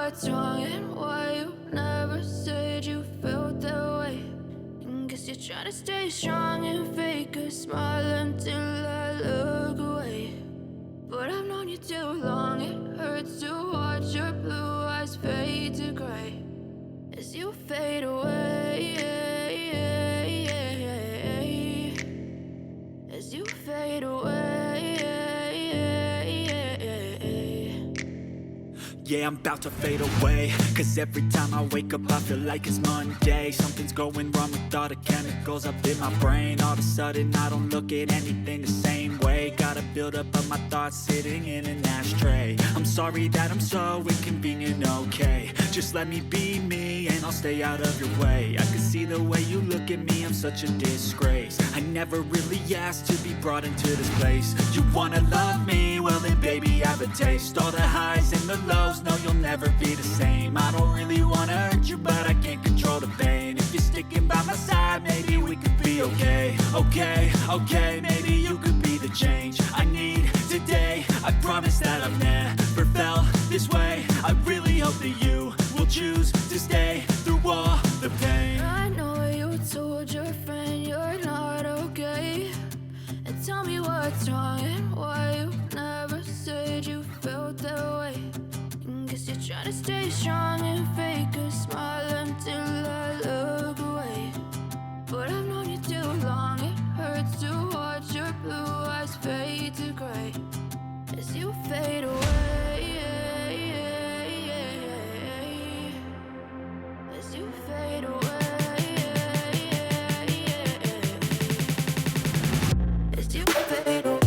what's wrong and why you never said you felt that way. And guess you're trying to stay strong and fake a smile until I look away. But I've known you too long, it hurts to watch your blue eyes fade to gray as you fade away, as you fade away. Yeah, I'm about to fade away, cause every time I wake up I feel like it's Monday. Something's going wrong with all the chemicals up in my brain. All of a sudden I don't look at anything the same way. Gotta build up of my thoughts sitting in an ashtray. I'm sorry that I'm so inconvenient, okay. Just let me be me and I'll stay out of your way. I can see the way you look at me, I'm such a disgrace. I never really asked to be brought into this place. You wanna love me? Well then baby have a taste. All the highs and the lows, no you'll never be the same. I don't really wanna hurt you but I can't control the pain. If you're sticking by my side, maybe we could be okay. Okay, maybe you could be the change I need today. I promise that I've never felt this way. I really hope that you will choose to stay through all the pain. I know you told your friend you're not okay, and tell me what's wrong and why you never said you felt that way. And guess you're try to stay strong and fake a smile until I look away. But I've known you too long, it hurts to watch your blue eyes fade to gray as you fade away. As you fade away. As you fade away.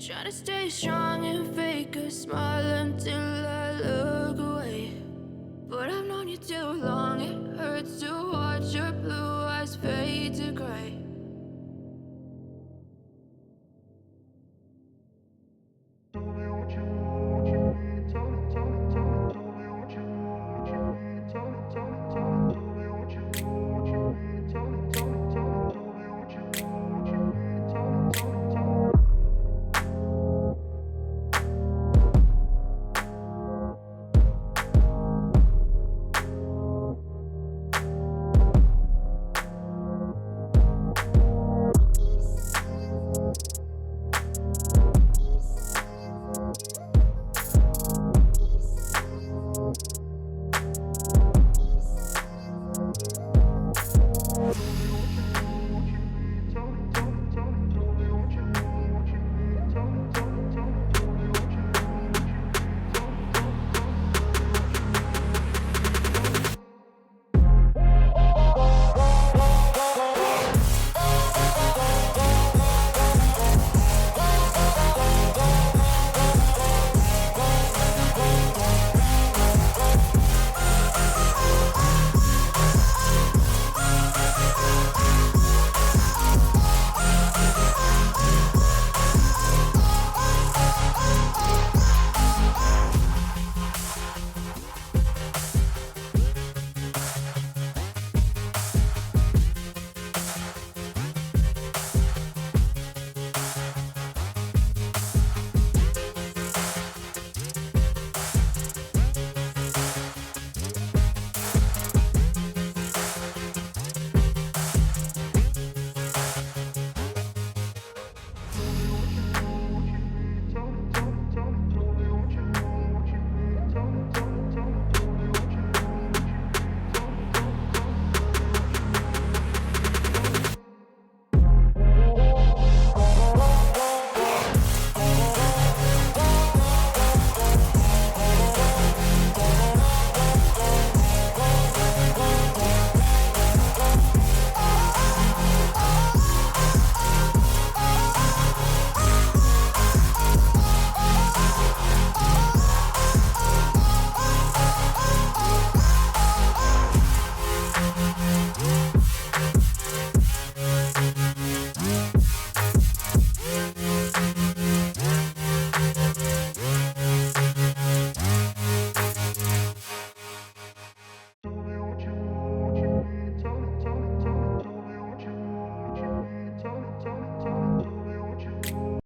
Try to stay strong and fake a smile until I look away. But I've known you too long, it hurts to watch your blue eyes fade to gray